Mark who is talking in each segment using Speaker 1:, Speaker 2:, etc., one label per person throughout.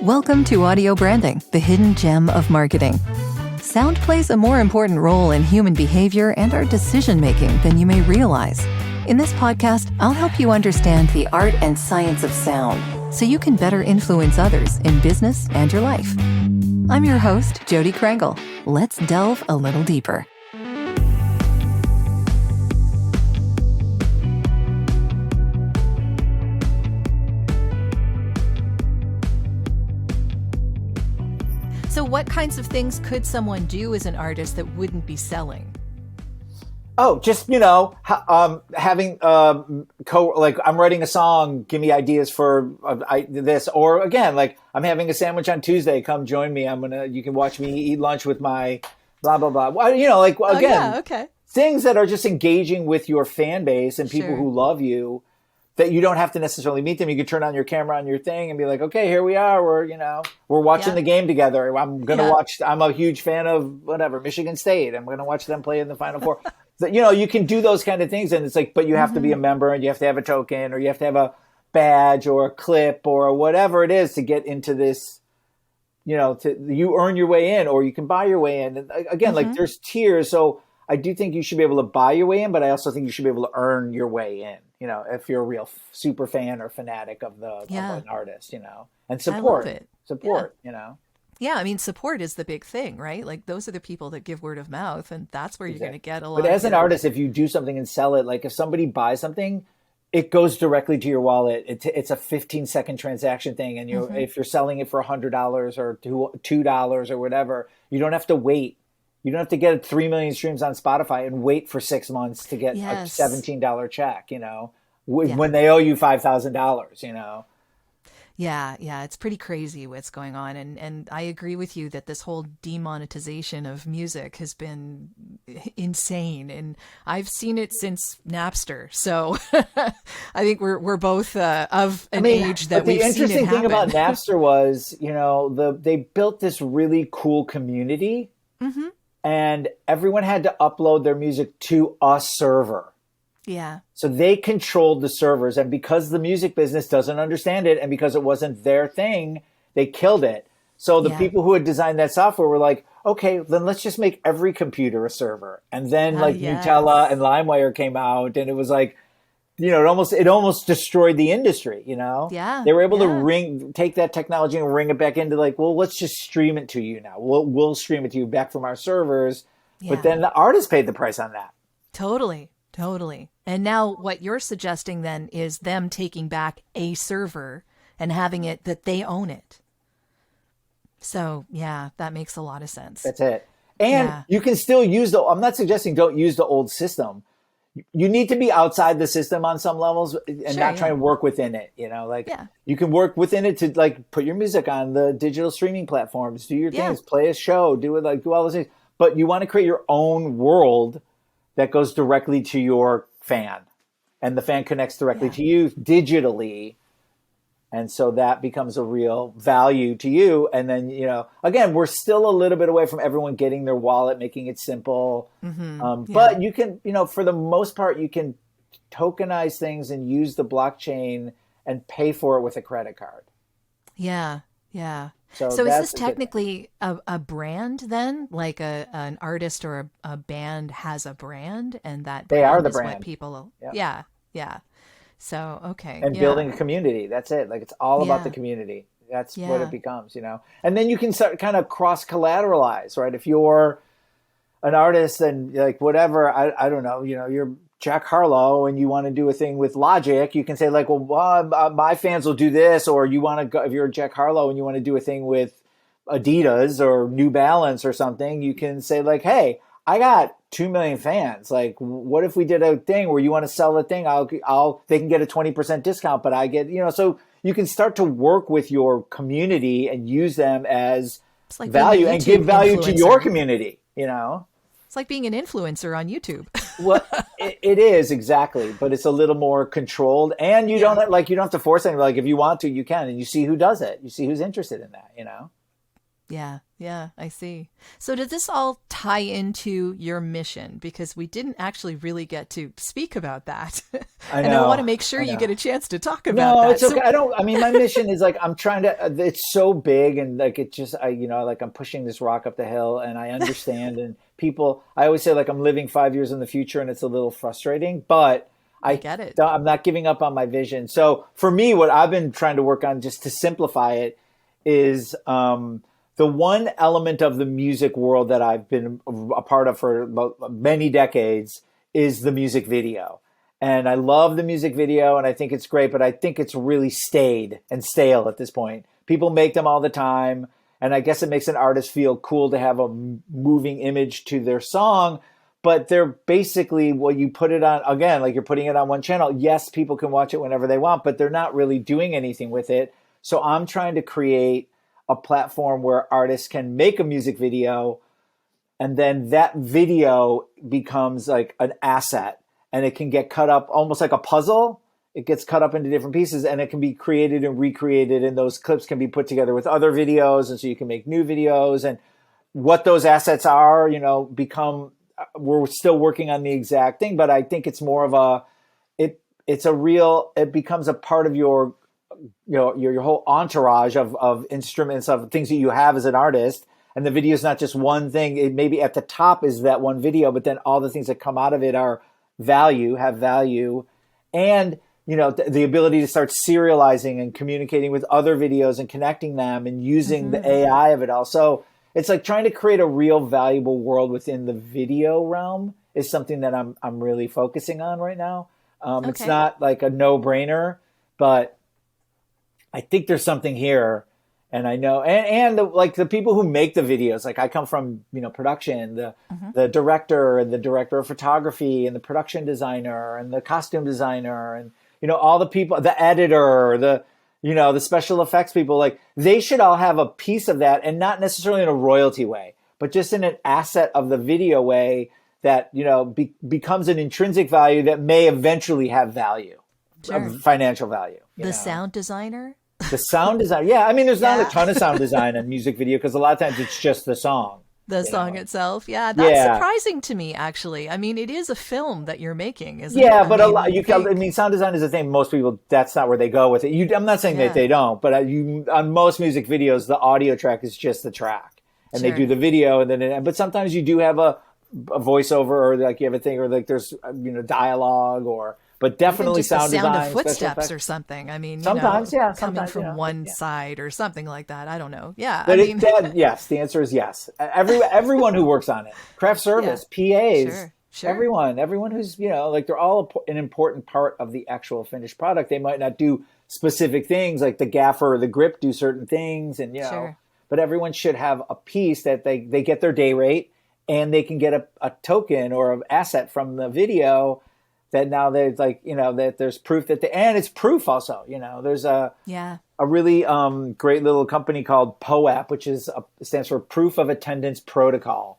Speaker 1: Welcome to Audio Branding, the hidden gem of marketing. Sound plays a more important role in human behavior and our decision-making than you may realize. In this podcast, I'll help you understand the art and science of sound so you can better influence others in business and your life. I'm your host, Jodi Krangle. Let's delve a little deeper. So what kinds of things could someone do as an artist that wouldn't be selling?
Speaker 2: Oh, just, having like I'm writing a song, give me ideas for this. Or again, like I'm having a sandwich on Tuesday, come join me. You can watch me eat lunch with my blah, blah, blah. Things that are just engaging with your fan base and people who love you, that you don't have to necessarily meet them. You can turn on your camera on your thing and be like, okay, here we are. We're watching the game together. I'm going to watch. I'm a huge fan of Michigan State. I'm going to watch them play in the Final Four. You can do those kind of things. And it's like, but you have to be a member and you have to have a token or you have to have a badge or a clip or whatever it is to get into this, you earn your way in or you can buy your way in. And again, like there's tiers. So I do think you should be able to buy your way in, but I also think you should be able to earn your way in. If you're a real super fan or fanatic of an artist, and support. I love it.
Speaker 1: Yeah, I mean, support is the big thing, right? Like those are the people that give word of mouth, and that's where you're going to get a lot.
Speaker 2: But as an artist, if you do something and sell it, like if somebody buys something, it goes directly to your wallet. It's a 15-second transaction thing, and if you're selling it for $100 or $2 or whatever, you don't have to wait. You don't have to get 3 million streams on Spotify and wait for 6 months to get a $17 check, when they owe you $5,000,
Speaker 1: Yeah, it's pretty crazy what's going on. And I agree with you that this whole demonetization of music has been insane. And I've seen it since Napster. So I think we're both of an age that we've seen it happen.
Speaker 2: The interesting thing about Napster was, they built this really cool community. Mm-hmm. And everyone had to upload their music to a server.
Speaker 1: Yeah.
Speaker 2: So they controlled the servers. And because the music business doesn't understand it and because it wasn't their thing, they killed it. So the people who had designed that software were like, okay, then let's just make every computer a server. And then Gnutella and LimeWire came out and it was like, it almost destroyed the industry,
Speaker 1: Yeah.
Speaker 2: They were able to take that technology and ring it back into like, well, let's just stream it to you now. We'll stream it to you back from our servers. Yeah. But then the artist paid the price on that.
Speaker 1: Totally. And now what you're suggesting then is them taking back a server and having it that they own it. So, yeah, that makes a lot of sense.
Speaker 2: That's it. And you can still use I'm not suggesting don't use the old system. You need to be outside the system on some levels and not try and work within it. You can work within it to like put your music on the digital streaming platforms, do your things, play a show, do all those things. But you want to create your own world that goes directly to your fan, and the fan connects directly to you digitally. And so that becomes a real value to you. And then, again, we're still a little bit away from everyone getting their wallet, making it simple. Mm-hmm. But you can, for the most part, you can tokenize things and use the blockchain and pay for it with a credit card.
Speaker 1: Yeah. So is this technically a brand then? Like an artist or a band has a brand and that
Speaker 2: they are the
Speaker 1: is
Speaker 2: brand.
Speaker 1: What people, yeah. So, okay.
Speaker 2: And building a community. That's it. Like it's all about the community. That's what it becomes, And then you can start kind of cross collateralize, right? If you're an artist and like whatever, I don't know, you're Jack Harlow and you want to do a thing with Logic, you can say like, well, my fans will do this. Or you want to go, if you're Jack Harlow and you want to do a thing with Adidas or New Balance or something, you can say like, hey, I got 2 million fans. Like, what if we did a thing where you want to sell a thing? They can get a 20% discount, but I get, so you can start to work with your community and use them as
Speaker 1: like
Speaker 2: value and give value to your community,
Speaker 1: It's like being an influencer on YouTube.
Speaker 2: Well, it is exactly, but it's a little more controlled and you don't have to force anything. Like if you want to, you can, and you see who does it. You see who's interested in that,
Speaker 1: Yeah, yeah, I see. So did this all tie into your mission? Because we didn't actually really get to speak about that.
Speaker 2: I
Speaker 1: And I want to
Speaker 2: know.
Speaker 1: make sure
Speaker 2: I
Speaker 1: you
Speaker 2: know.
Speaker 1: get a chance to talk about
Speaker 2: No,
Speaker 1: that.
Speaker 2: it's okay.
Speaker 1: So
Speaker 2: I mean, my mission is like, I'm trying to, it's so big and like, it just, like I'm pushing this rock up the hill and I understand. And people, I always say like I'm living 5 years in the future and it's a little frustrating, but
Speaker 1: I get it.
Speaker 2: I'm not giving up on my vision. So for me, what I've been trying to work on just to simplify it is, the one element of the music world that I've been a part of for many decades is the music video. And I love the music video and I think it's great, but I think it's really staid and stale at this point. People make them all the time. And I guess it makes an artist feel cool to have a moving image to their song, but they're basically, well, you put it on, again, like you're putting it on one channel. Yes, people can watch it whenever they want, but they're not really doing anything with it. So I'm trying to create a platform where artists can make a music video and then that video becomes like an asset and it can get cut up almost like a puzzle. It gets cut up into different pieces and it can be created and recreated and those clips can be put together with other videos. And so you can make new videos and what those assets are, we're still working on the exact thing, but I think it's more of it becomes a part of your whole entourage of instruments, of things that you have as an artist. And the video is not just one thing. It maybe at the top is that one video, but then all the things that come out of it have value. And, the ability to start serializing and communicating with other videos and connecting them and using the AI of it all. So it's like trying to create a real valuable world within the video realm is something that I'm really focusing on right now. Okay. It's not like a no-brainer, but I think there's something here, and I know, and the people who make the videos, like I come from, production, the director and the director of photography and the production designer and the costume designer and, all the people, the editor, the special effects people, like they should all have a piece of that and not necessarily in a royalty way, but just in an asset of the video way that, becomes an intrinsic value that may eventually have value, financial value.
Speaker 1: The sound designer?
Speaker 2: The sound design. Yeah. I mean, there's not a ton of sound design in music video because a lot of times it's just the song.
Speaker 1: The song itself. Yeah. That's surprising to me, actually. I mean, it is a film that you're making, isn't it?
Speaker 2: Yeah, but sound design is a thing. Most people, that's not where they go with it. I'm not saying that they don't, but on most music videos, the audio track is just the track and they do the video and then, but sometimes you do have a voiceover or like you have a thing or like there's, dialogue but definitely
Speaker 1: sound
Speaker 2: design,
Speaker 1: of footsteps or something. I mean,
Speaker 2: sometimes
Speaker 1: coming from one side or something like that. I don't know. Yeah,
Speaker 2: but yes, the answer is yes. Everyone who works on it, craft service, PAs, sure. everyone who's they're all an important part of the actual finished product. They might not do specific things like the gaffer or the grip do certain things, and but everyone should have a piece that they get their day rate and they can get a token or an asset from the video. That now there's that there's proof and it's proof also, there's a really great little company called POAP, which stands for Proof of Attendance Protocol.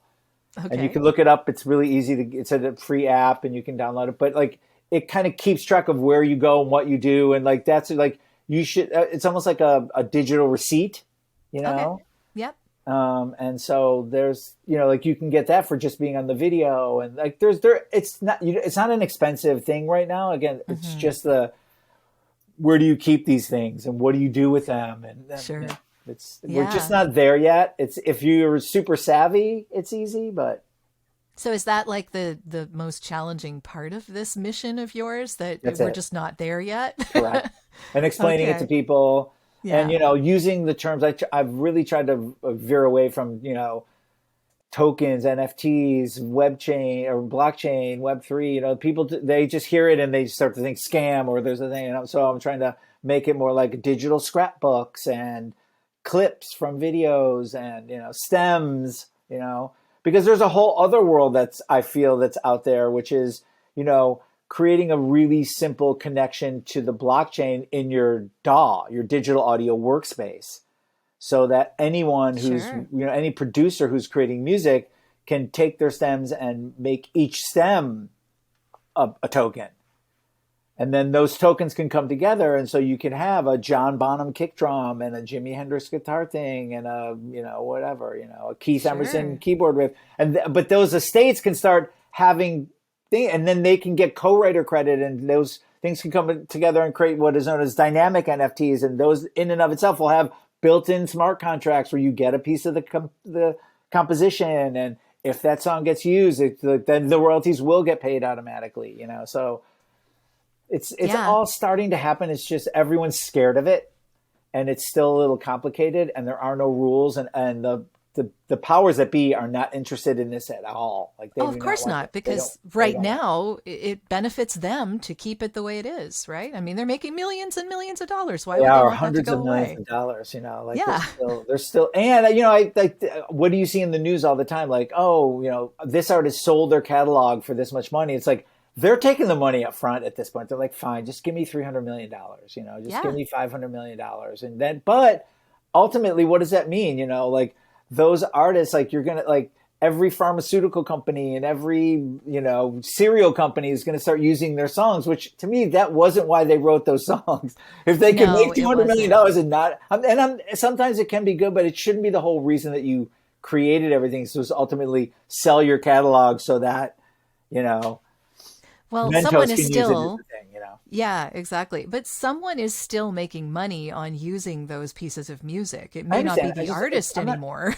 Speaker 2: Okay. And you can look it up. It's really easy it's a free app and you can download it, but like it kind of keeps track of where you go and what you do. And like, that's like, you should, it's almost like a digital receipt,
Speaker 1: Okay. Yep.
Speaker 2: And so there's, like you can get that for just being on the video and like it's not an expensive thing right now. Again, it's just where do you keep these things and what do you do with them? And
Speaker 1: sure.
Speaker 2: We're just not there yet. It's, if you're super savvy, it's easy, but.
Speaker 1: So is that like the most challenging part of this mission of yours that we're just not there yet?
Speaker 2: Correct. And explaining it to people. Yeah. And, using the terms, I've really tried to veer away from, tokens, NFTs, web chain or blockchain, Web3, people, they just hear it and they start to think scam or there's a thing. And so I'm trying to make it more like digital scrapbooks and clips from videos and, stems, because there's a whole other world I feel that's out there, which is, creating a really simple connection to the blockchain in your DAW, your digital audio workspace, so that anyone who's, any producer who's creating music can take their stems and make each stem a token. And then those tokens can come together. And so you can have a John Bonham kick drum and a Jimi Hendrix guitar thing and a, whatever, a Keith Emerson keyboard riff. But those estates can start having and then they can get co-writer credit, and those things can come together and create what is known as dynamic NFTs. And those in and of itself will have built-in smart contracts where you get a piece of the composition. And if that song gets used, then the royalties will get paid automatically, so it's all starting to happen. It's just everyone's scared of it, and it's still a little complicated, and there are no rules, and the powers that be are not interested in this at all. Like,
Speaker 1: of course not, because right now it benefits them to keep it the way it is, right? I mean, they're making millions and millions of dollars. Why would they want
Speaker 2: hundreds
Speaker 1: that to go
Speaker 2: of millions
Speaker 1: away?
Speaker 2: of dollars, they're still, and what do you see in the news all the time? Like, this artist sold their catalog for this much money. It's like, they're taking the money up front at this point. They're like, fine, just give me $300 million, give me $500 million. And then, but ultimately, what does that mean? Like, those artists, like, you're going to, like, every pharmaceutical company and every, cereal company is going to start using their songs, which to me, that wasn't why they wrote those songs. If they could make $200 million and not, sometimes it can be good, but it shouldn't be the whole reason that you created everything. So it's ultimately sell your catalog so that,
Speaker 1: well,
Speaker 2: Mentos
Speaker 1: someone is
Speaker 2: can
Speaker 1: still,
Speaker 2: use it as a thing,
Speaker 1: yeah, exactly. But someone is still making money on using those pieces of music. It may not be the artist anymore.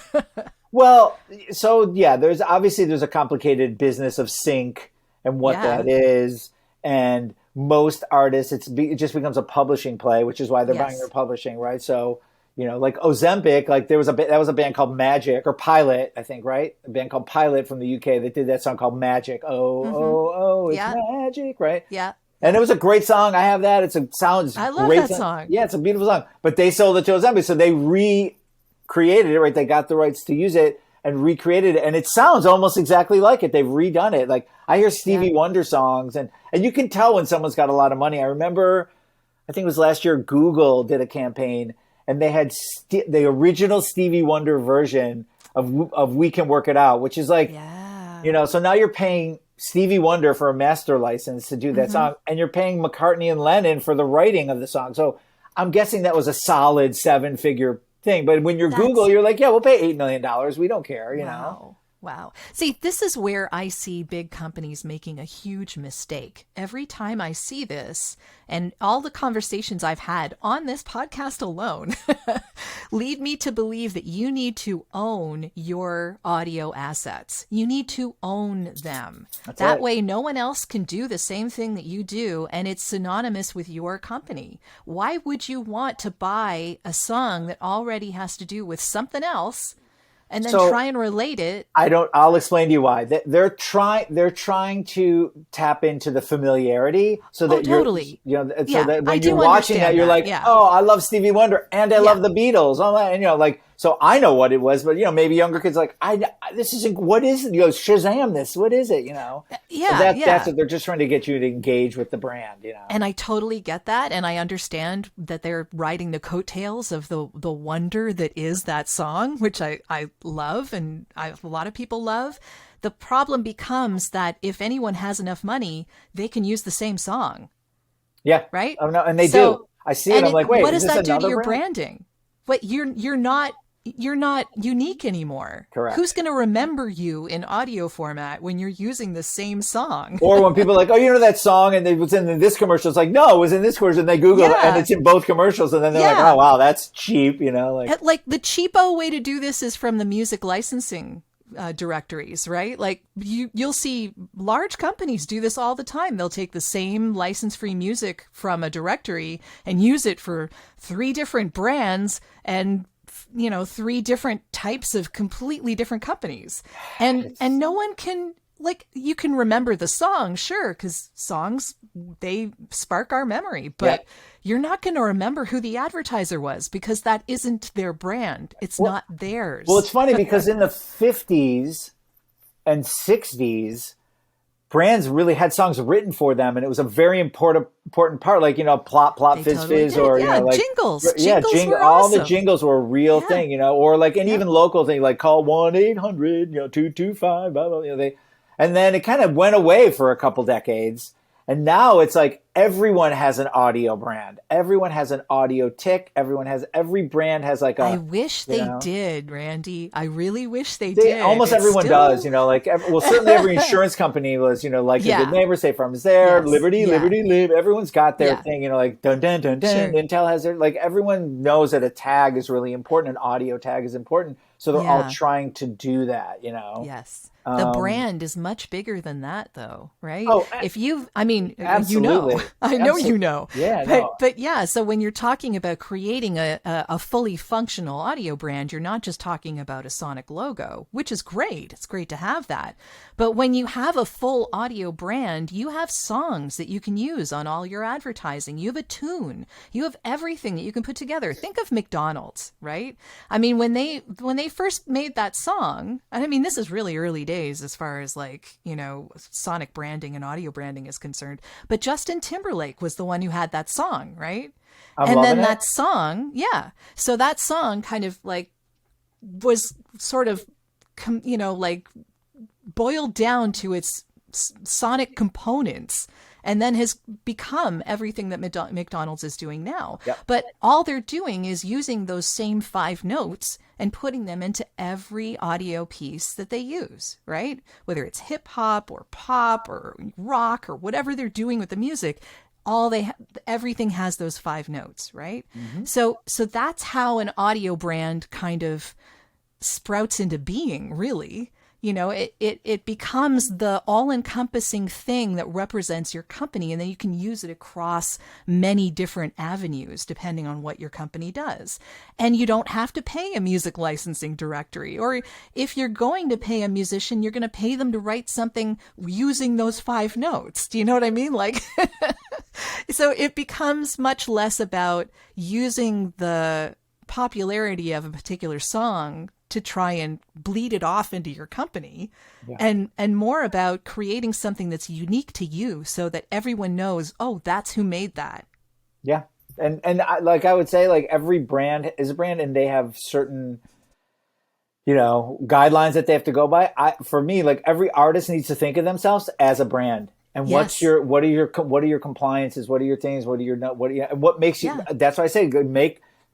Speaker 2: Well, so yeah, there's a complicated business of sync and what that is. And most artists, it just becomes a publishing play, which is why they're buying their publishing, right? So, like Ozempic, like that was a band called Magic, or Pilot, I think, right? A band called Pilot from the UK that did that song called Magic. Oh, it's magic, right?
Speaker 1: Yeah.
Speaker 2: And it was a great song. I have that. I love
Speaker 1: that song.
Speaker 2: Yeah, it's a beautiful song. But they sold it to Ozempic, so they recreated it, right? They got the rights to use it and recreated it, and it sounds almost exactly like it. They've redone it. Like, I hear Stevie Wonder songs, and you can tell when someone's got a lot of money. I remember, I think it was last year, Google did a campaign, and they had the original Stevie Wonder version of "We Can Work It Out," which is like, so now you're paying Stevie Wonder for a master license to do that song, and you're paying McCartney and Lennon for the writing of the song. So I'm guessing that was a solid 7-figure thing. But when you're Google, you're like, yeah, we'll pay $8 million. We don't care, know.
Speaker 1: Wow. See, this is where I see big companies making a huge mistake. Every time I see this, and all the conversations I've had on this podcast alone lead me to believe that you need to own your audio assets. You need to own them. That way, no one else can do the same thing that you do, and it's synonymous with your company. Why would you want to buy a song that already has to do with something else and then try and relate it?
Speaker 2: I'll explain to you why. They're trying to tap into the familiarity so that
Speaker 1: totally.
Speaker 2: So that when you're watching that, you're like, oh, I love Stevie Wonder and I love the Beatles. All that, and so I know what it was, but maybe younger kids like, this isn't, what is it? Shazam this, what is it? That's what they're just trying to get you to engage with the brand,
Speaker 1: And I totally get that, and I understand that they're riding the coattails of the wonder that is that song, which I love, and a lot of people love. The problem becomes that if anyone has enough money, they can use the same song.
Speaker 2: Yeah.
Speaker 1: Right?
Speaker 2: Oh, no, and they do. I see it. I'm like, wait,
Speaker 1: what does that do to your
Speaker 2: brand?
Speaker 1: branding? But you're not unique anymore.
Speaker 2: Correct.
Speaker 1: Who's going to remember you in audio format when you're using the same song?
Speaker 2: Or when people are like, oh, that song, and it was in this commercial. It's like, no, it was in this commercial. And they Google it, and it's in both commercials. And then they're like, oh, wow, that's cheap,
Speaker 1: Like the cheapo way to do this is from the music licensing directories, right? Like you'll see large companies do this all the time. They'll take the same license-free music from a directory and use it for 3 different brands and 3 different types of completely different companies. And no one can, like, you can remember the song, sure, because songs, they spark our memory, but you're not going to remember who the advertiser was because that isn't their brand. It's not theirs.
Speaker 2: Well, it's funny because in the 50s and 60s, brands really had songs written for them, and it was a very important part, like, plop, plop, fizz,
Speaker 1: totally
Speaker 2: fizz,
Speaker 1: did.
Speaker 2: or,
Speaker 1: like jingles. Jingles were
Speaker 2: all
Speaker 1: awesome.
Speaker 2: the jingles were a real thing, or like, and even local things like call 1-800, 225, blah, blah, and then it kind of went away for a couple decades. And now it's like everyone has an audio brand. Everyone has an audio tick. Every brand has like a.
Speaker 3: I wish they did, Randy. I really wish they did.
Speaker 2: Almost everyone does, like, well, certainly every insurance company was, like the Good Neighbor, State Farm is there, Liberty, Live. Everyone's got their thing, like dun, dun, dun, dun. Sure. Intel has their, like, everyone knows that a tag is really important. An audio tag is important. So they're all trying to do that,
Speaker 3: Yes. The brand is much bigger than that, though, right?
Speaker 2: Oh,
Speaker 3: if you've,
Speaker 2: absolutely.
Speaker 3: I know you know.
Speaker 2: Yeah,
Speaker 3: but yeah, so when you're talking about creating a fully functional audio brand, you're not just talking about a sonic logo, which is great. It's great to have that. But when you have a full audio brand, you have songs that you can use on all your advertising. You have a tune. You have everything that you can put together. Think of McDonald's, right? I mean, when they first made that song, this is really early days as far as like, sonic branding and audio branding is concerned. But Justin Timberlake was the one who had that song, right? And then that song, so that song kind of like was sort of, like boiled down to its sonic components, and then has become everything that McDonald's is doing now.
Speaker 2: Yep.
Speaker 3: But all they're doing is using those same 5 notes and putting them into every audio piece that they use, right? Whether it's hip hop or pop or rock or whatever they're doing with the music, everything has those 5 notes, right?
Speaker 2: Mm-hmm.
Speaker 3: So that's how an audio brand kind of sprouts into being, really. It becomes the all-encompassing thing that represents your company, and then you can use it across many different avenues depending on what your company does. And you don't have to pay a music licensing directory, or if you're going to pay a musician, you're going to pay them to write something using those 5 notes. Do you know what I mean? Like, so it becomes much less about using the popularity of a particular song to try and bleed it off into your company, and more about creating something that's unique to you so that everyone knows, oh, that's who made that.
Speaker 2: Yeah. And I would say, like, every brand is a brand, and they have certain, guidelines that they have to go by. For me, like, every artist needs to think of themselves as a brand. And what are your compliances? What are your things? What makes you, that's why I say,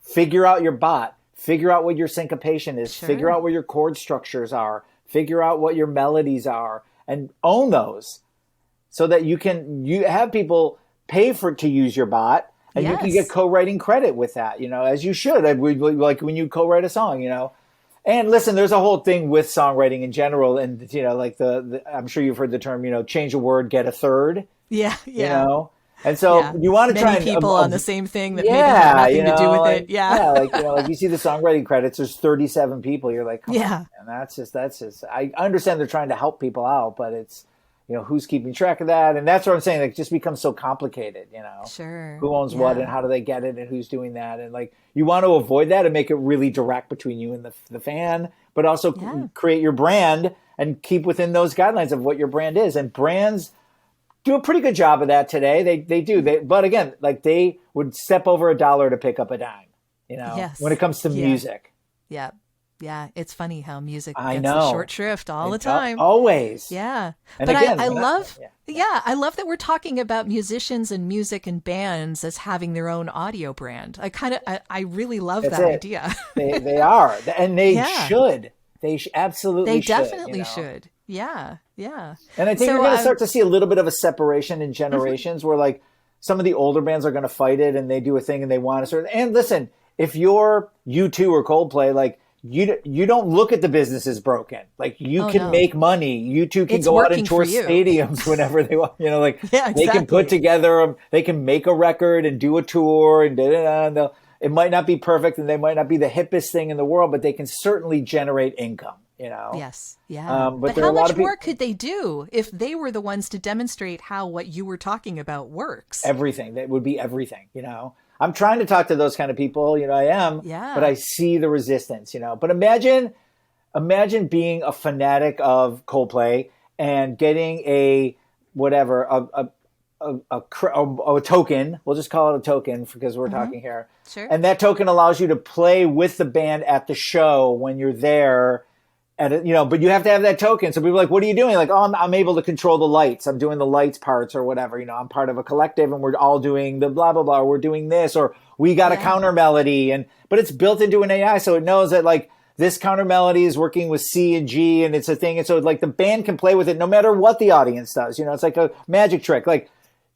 Speaker 2: figure out your bot. Figure out what your syncopation is. Sure. Figure out what your chord structures are. Figure out what your melodies are, and own those, so that you have people pay to use your bot, and you can get co-writing credit with that. As you should. Like when you co-write a song. And listen, there's a whole thing with songwriting in general, and like the I'm sure you've heard the term. Change a word, get a third.
Speaker 3: Yeah.
Speaker 2: And so you want to try and
Speaker 3: people on the same thing that maybe have nothing to do with it. Yeah.
Speaker 2: Like you see the songwriting credits, there's 37 people. You're like, come on, man, that's just, I understand they're trying to help people out, but it's, who's keeping track of that? And that's what I'm saying. Like, it just becomes so complicated,
Speaker 3: Sure.
Speaker 2: Who owns what and how do they get it and who's doing that? And like, you want to avoid that and make it really direct between you and the fan, but also create your brand and keep within those guidelines of what your brand is. And brands do a pretty good job of that today. They do. But again, like, they would step over $1 to pick up a dime, when it comes to music.
Speaker 3: Yeah. Yeah. It's funny how music gets the short shrift all the time.
Speaker 2: Always.
Speaker 3: Yeah.
Speaker 2: And
Speaker 3: but
Speaker 2: again,
Speaker 3: I love that we're talking about musicians and music and bands as having their own audio brand. I really love that idea.
Speaker 2: They are. And they should. They absolutely
Speaker 3: They
Speaker 2: should.
Speaker 3: definitely should. Yeah. Yeah.
Speaker 2: And I think we're going to start to see a little bit of a separation in generations where, like, some of the older bands are going to fight it and they do a thing and they want a certain. And listen, if you're U2 or Coldplay, like, you don't look at the business as broken. Like, you can make money. U2 can go out and tour stadiums whenever they want. They can put together, they can make a record and do a tour and it might not be perfect and they might not be the hippest thing in the world, but they can certainly generate income.
Speaker 3: Yes. Yeah. But how much more could they do if they were the ones to demonstrate how what you were talking about works?
Speaker 2: Everything. That would be everything, I'm trying to talk to those kind of people, I am, but I see the resistance, But imagine being a fanatic of Coldplay and getting a token. We'll just call it a token because we're talking here.
Speaker 3: Sure.
Speaker 2: And that token allows you to play with the band at the show when you're there but you have to have that token. So people are like, what are you doing? Like, oh, I'm able to control the lights. I'm doing the lights parts or whatever. I'm part of a collective and we're all doing the blah, blah, blah. Or we're doing this, or we got a counter melody but it's built into an AI. So it knows that like this counter melody is working with C and G and it's a thing. And so like the band can play with it no matter what the audience does. It's like a magic trick. Like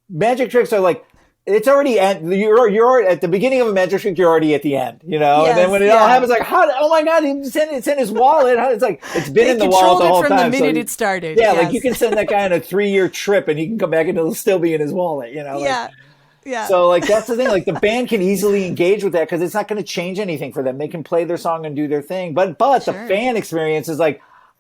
Speaker 2: magic tricks are like, it's already you're at the beginning of a magic trick. You're already at the end, Yes, and then when it all happens, like, oh my God, it's in his wallet. It's like it's been in the wallet the whole time.
Speaker 3: From the minute it started.
Speaker 2: Yeah, like you can send that guy on a 3-year trip, and he can come back and it'll still be in his wallet.
Speaker 3: Yeah.
Speaker 2: So like that's the thing. Like the band can easily engage with that because it's not going to change anything for them. They can play their song and do their thing, but the fan experience is like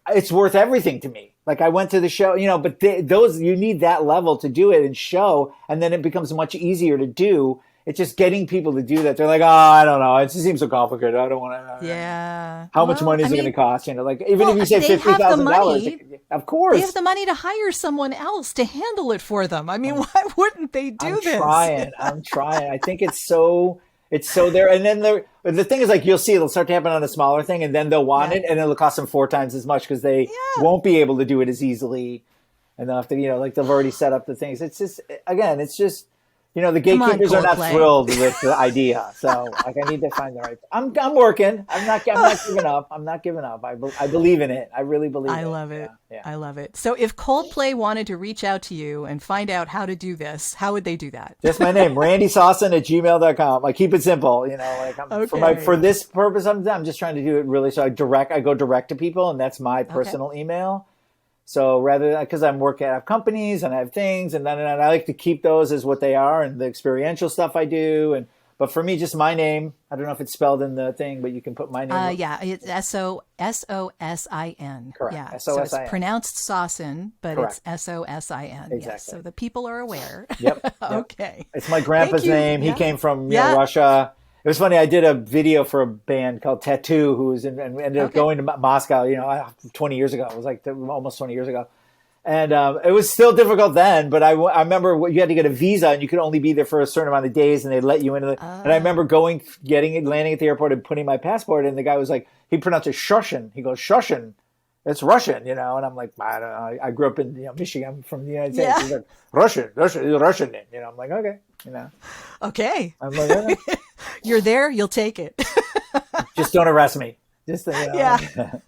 Speaker 2: it's worth everything to me. Like I went to the show, but those you need that level to do it and show, and then it becomes much easier to do. It's just getting people to do that. They're like, oh, I don't know. It just seems so complicated. I don't want to.
Speaker 3: Yeah.
Speaker 2: How much money is it going to cost? Like even if you say $50,000, of course
Speaker 3: they have the money to hire someone else to handle it for them. I mean, why wouldn't they do this?
Speaker 2: I'm trying. I think it's so there. And then the thing is like, you'll see it'll start to happen on a smaller thing and then they'll want it and it'll cost them 4 times as much because they won't be able to do it as easily. And they'll have to, like they've already set up the things. It's just, again, it's just, the gatekeepers are not thrilled with the idea. So like, I need to find the right. I'm working. I'm not giving up. I'm not giving up. I believe in it. I really believe.
Speaker 3: I love it. Yeah. I love it. So if Coldplay wanted to reach out to you and find out how to do this, how would they do that?
Speaker 2: Just my name, randysosin@gmail.com. Like keep it simple. For this purpose, I'm just trying to do it really. So I go direct to people, and that's my personal email. So because I have companies and I have things and I like to keep those as what they are and the experiential stuff I do. But for me, just my name, I don't know if it's spelled in the thing, but you can put my name.
Speaker 3: It's Sosin.
Speaker 2: Correct.
Speaker 3: Yeah. So it's pronounced Sosin, but
Speaker 2: Correct.
Speaker 3: It's Sosin.
Speaker 2: Exactly.
Speaker 3: Yes. So the people are aware.
Speaker 2: Yep.
Speaker 3: Okay.
Speaker 2: It's my grandpa's name. He came from Russia. It was funny. I did a video for a band called Tattoo, who was ended up going to Moscow, 20 years ago. It was like almost 20 years ago. And it was still difficult then, but I remember you had to get a visa and you could only be there for a certain amount of days and they'd let you into and I remember landing at the airport and putting my passport and the guy was like, he pronounced it Shushin. He goes, Shushin. It's Russian, and I'm like, I don't know. I grew up in Michigan. I'm from the United States. He's like, Russian. I'm like, okay,
Speaker 3: Okay.
Speaker 2: I'm like, okay.
Speaker 3: You're there. You'll take it.
Speaker 2: Just don't arrest me. Just yeah. It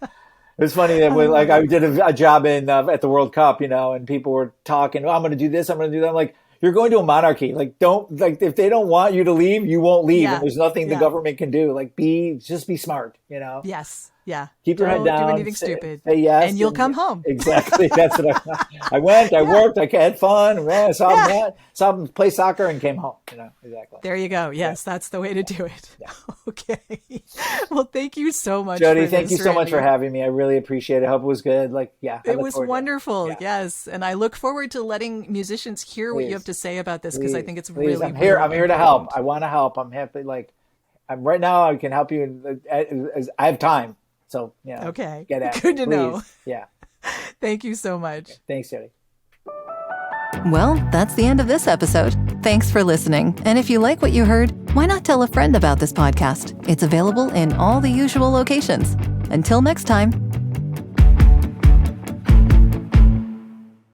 Speaker 2: was funny that I did a job at the World Cup, and people were talking. Oh, I'm going to do this. I'm going to do that. I'm like, you're going to a monarchy. Like, if they don't want you to leave, you won't leave. Yeah. And there's nothing the government can do. Like, just be smart.
Speaker 3: Yes. Yeah.
Speaker 2: Keep your head down.
Speaker 3: Don't do anything stupid.
Speaker 2: Say yes.
Speaker 3: And you'll come home.
Speaker 2: Exactly. That's what I went. I worked. I had fun. I saw them play soccer and came home. Exactly.
Speaker 3: There you go. Yes, that's the way to do it. Yeah. Okay. Well, thank you so much,
Speaker 2: Jodi. Thank you so much for having me. I really appreciate it. I hope it was good.
Speaker 3: It was wonderful. Yes, and I look forward to letting musicians hear what you have to say about this because I think it's really.
Speaker 2: I'm here to help. I want to help. I'm happy. I'm right now. I can help you. I have time. So,
Speaker 3: okay.
Speaker 2: Get at
Speaker 3: Good to know.
Speaker 2: Yeah.
Speaker 3: Thank you so much.
Speaker 2: Thanks, Jodi.
Speaker 1: Well, that's the end of this episode. Thanks for listening. And if you like what you heard, why not tell a friend about this podcast? It's available in all the usual locations. Until next time.